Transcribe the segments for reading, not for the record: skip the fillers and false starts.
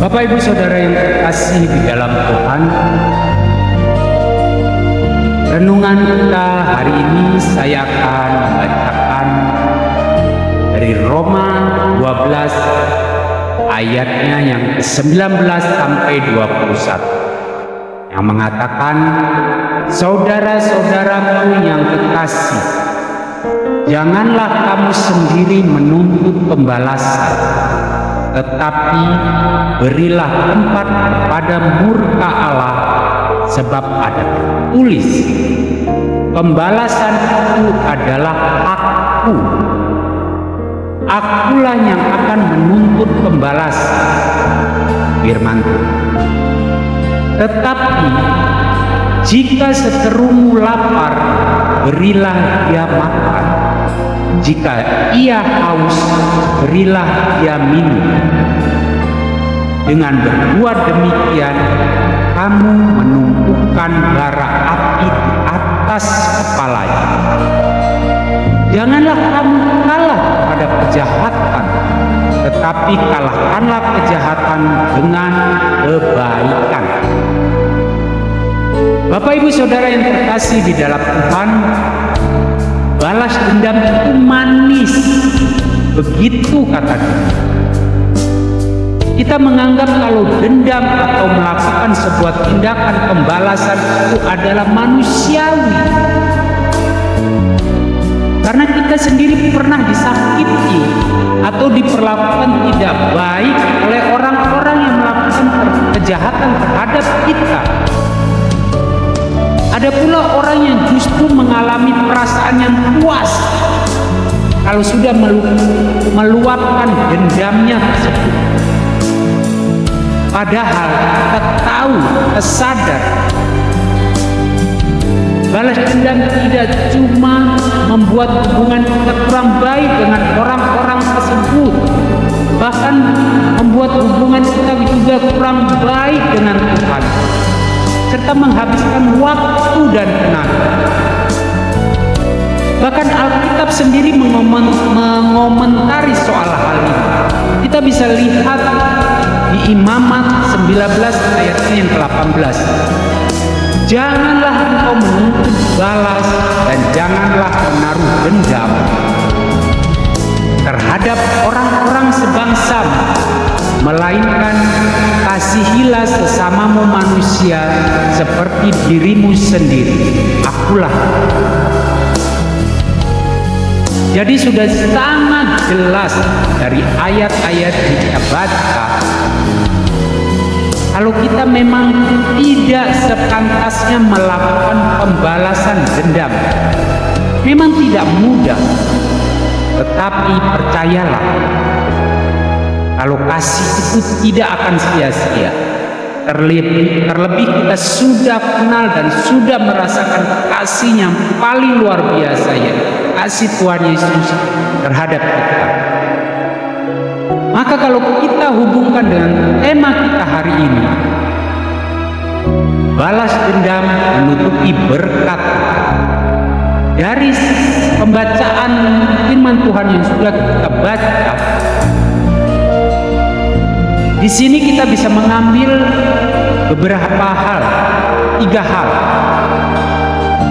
Bapak Ibu Saudara yang terkasih di dalam Tuhan, renungan kita hari ini saya akan membacakan dari Roma 12 ayatnya yang ke-19 sampai 21 yang mengatakan, saudara-saudaraku yang terkasih, janganlah kamu sendiri menuntut pembalasan, tetapi berilah tempat kepada murka Allah, sebab ada tertulis, pembalasan itu adalah hakku, akulah yang akan menuntut pembalasan, firman Tuhan. Tetapi jika seterumu lapar, berilah dia makan. Jika ia haus, berilah dia minum. Dengan berbuat demikian, kamu menumpukan bara api di atas kepalanya. Janganlah kamu kalah pada kejahatan, tetapi kalahkanlah kejahatan dengan kebaikan. Bapak Ibu Saudara yang terkasih di dalam Tuhan, balas dendam itu manis, begitu kata Tuhan. Kita menganggap kalau dendam atau melakukan sebuah tindakan pembalasan itu adalah manusiawi, karena kita sendiri pernah disakiti atau diperlakukan tidak baik oleh orang-orang yang melakukan kejahatan terhadap kita. Ada pula orang yang justru mengalami perasaan yang puas kalau sudah meluapkan dendamnya tersebut. Padahal kita tahu, kita sadar, balas dendam tidak cuma membuat hubungan kita kurang baik dengan orang-orang tersebut, bahkan membuat hubungan kita juga kurang baik dengan Tuhan, serta menghabiskan waktu dan tenaga. Bahkan Alkitab sendiri mengomentari soal hal ini. Kita bisa lihat di Imamat 19 ayatnya yang ke-18. Janganlah engkau menuntut balas dan janganlah menaruh dendam terhadap orang-orang sebangsa, melainkan kasihilah sesamamu manusia seperti dirimu sendiri. Akulah. Jadi sudah sangat jelas dari ayat-ayat yang kita baca, kalau kita memang tidak sepantasnya melakukan pembalasan dendam, memang tidak mudah. Tetapi percayalah, kalau kasih itu tidak akan sia-sia. Terlebih kita sudah kenal dan sudah merasakan kasih yang paling luar biasa, ya, kasih Tuhan Yesus terhadap kita. Maka kalau kita hubungkan dengan tema kita hari ini, balas dendam menutupi berkat, dari pembacaan firman Tuhan yang sudah kita baca, di sini kita bisa mengambil beberapa hal, 3 hal.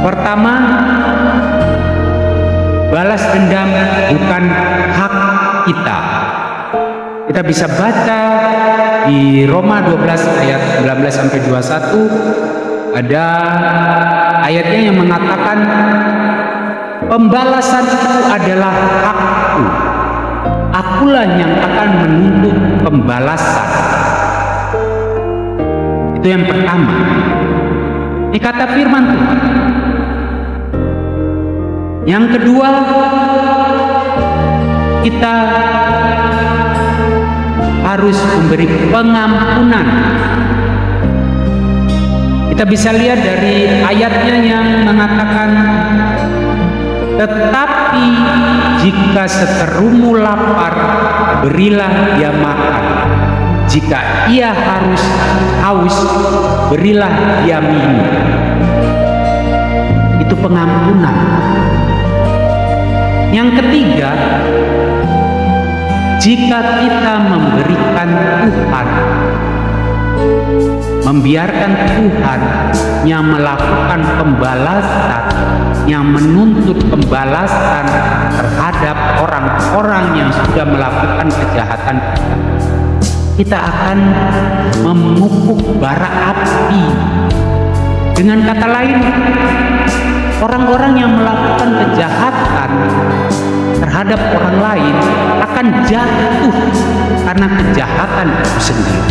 Pertama, balas dendam bukan hak kita. Kita bisa baca di Roma 12 ayat 19 sampai 21, ada ayatnya yang mengatakan, pembalasan itu adalah hakku, akulah yang akan menuntut pembalasan. Itu yang pertama. Ini kata firman Tuhan. Yang kedua, kita harus memberi pengampunan. Kita bisa lihat dari ayatnya yang mengatakan, tetapi jika seterumu lapar, berilah dia makan. Jika ia haus, berilah dia minum. Itu pengampunan. Yang ketiga, jika kita memberikan Tuhan membiarkan Tuhan yang melakukan pembalasan, yang menuntut pembalasan terhadap orang-orang yang sudah melakukan kejahatan, kita akan memupuk bara api. Dengan kata lain, orang-orang yang melakukan kejahatan terhadap orang lain akan jatuh karena kejahatan itu sendiri.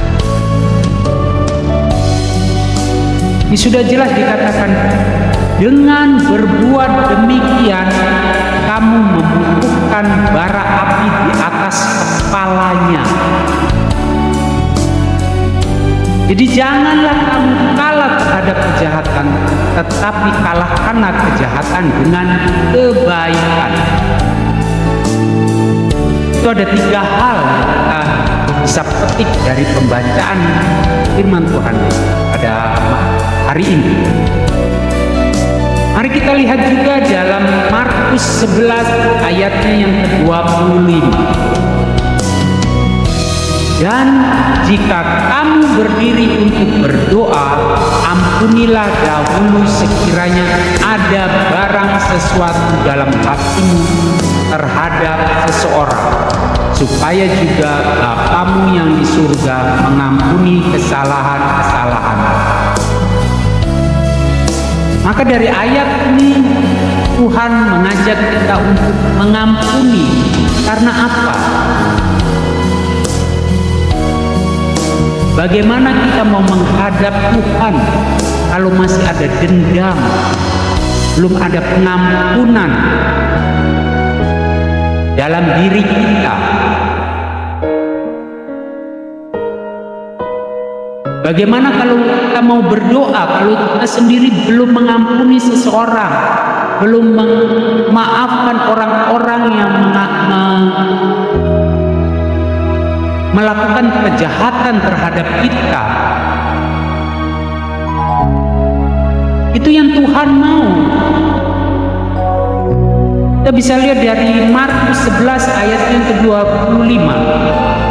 Ini sudah jelas dikatakan, dengan berbuat demikian kamu memupukkan bara api di atas kepalanya. Jadi janganlah kamu kalah terhadap kejahatan, tetapi kalahkanlah kejahatan dengan kebaikan. Itu ada 3 hal yang kita bisa petik dari pembacaan firman Tuhan pada hari ini. Mari kita lihat juga dalam Markus 11 ayatnya yang ke-25. Dan jika kamu berdiri untuk berdoa, ampunilah dahulu sekiranya ada barang sesuatu dalam hatimu terhadap seseorang, supaya juga Bapamu yang di surga mengampuni kesalahan-kesalahan. Maka dari ayat ini Tuhan mengajak kita untuk mengampuni. Karena apa? Bagaimana kita mau menghadap Tuhan kalau masih ada dendam, belum ada pengampunan dalam diri kita? Bagaimana kalau kita mau berdoa, kalau kita sendiri belum mengampuni seseorang, belum memaafkan orang-orang yang melakukan kejahatan terhadap kita? Itu yang Tuhan mau. Kita bisa lihat dari Markus 11 ayat yang ke-25.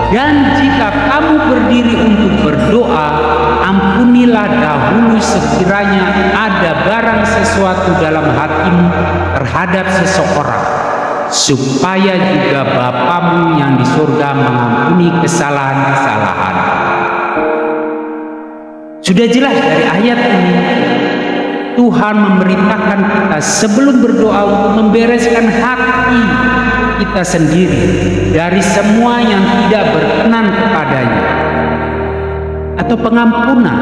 Dan jika kamu berdiri untuk berdoa, ampunilah dahulu sekiranya ada barang sesuatu dalam hatimu terhadap seseorang, supaya juga Bapamu yang di surga mengampuni kesalahan-kesalahan. Sudah jelas dari ayat ini, Tuhan memerintahkan kita sebelum berdoa untuk membereskan hati kita sendiri dari semua yang tidak berkenan kepadanya, atau pengampunan.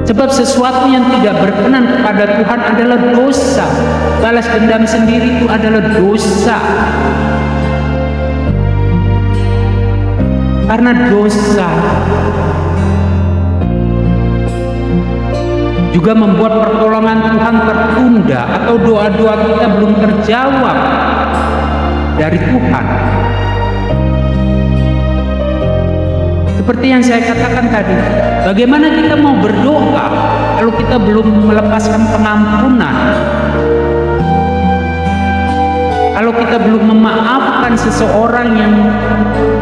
Sebab sesuatu yang tidak berkenan kepada Tuhan adalah dosa. Balas dendam sendiri itu adalah dosa. Karena dosa juga membuat pertolongan Tuhan tertunda, atau doa-doa kita belum terjawab dari Tuhan. Seperti yang saya katakan tadi, bagaimana kita mau berdoa kalau kita belum melepaskan pengampunan? Kalau kita belum memaafkan seseorang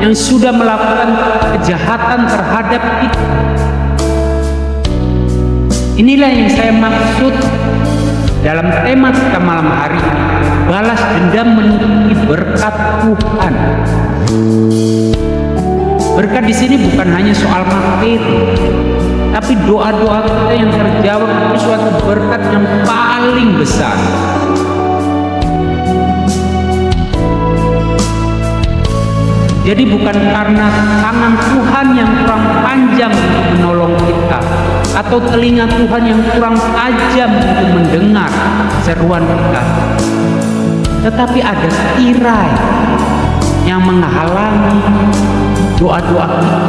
yang sudah melakukan kejahatan terhadap kita? Inilah yang saya maksud dalam tema kita malam hari ini. Balas dendam menutupi berkat Tuhan. Berkat di sini bukan hanya soal materi, tapi doa-doa kita yang terjawab itu suatu berkat yang paling besar. Jadi bukan karena tangan Tuhan yang kurang panjang untuk menolong kita, atau telinga Tuhan yang kurang tajam untuk mendengar seruan kita, tetapi ada tirai yang menghalangi doa-doa kita,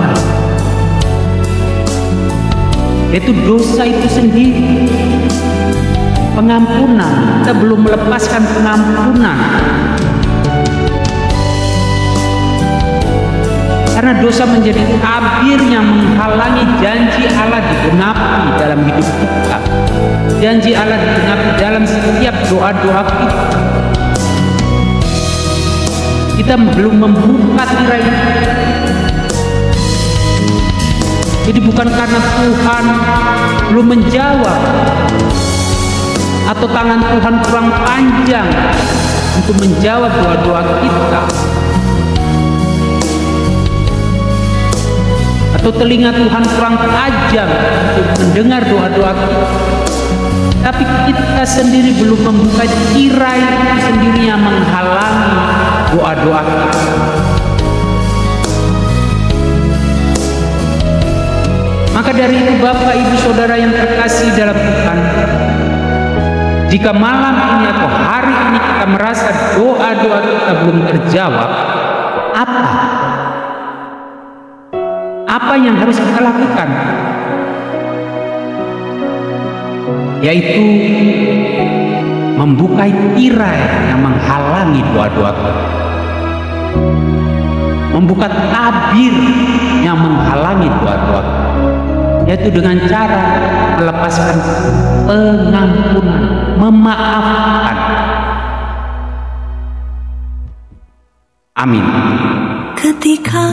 yaitu dosa itu sendiri. Pengampunan, kita belum melepaskan pengampunan. Karena dosa menjadi tabir yang menghalangi janji Allah digenapi dalam hidup kita. Janji Allah digenapi dalam setiap doa-doa kita. Kita belum membuka tirai. bukan karena Tuhan belum menjawab atau tangan Tuhan kurang panjang untuk menjawab doa-doa kita, atau telinga Tuhan kurang tajam untuk mendengar doa-doa kita, tapi kita sendiri belum membuka tirai itu sendiri yang menghalangi doa-doa kita. Maka dari itu Bapak, Ibu, Saudara yang terkasih dalam Tuhan, jika malam ini atau hari ini kita merasa doa-doa kita belum terjawab, apa yang harus kita lakukan? Yaitu membuka tirai yang menghalangi doa-doa kita, membuka tabir yang menghalangi doa-doa kita, yaitu dengan cara melepaskan pengampunan, memaafkan. Amin. Ketika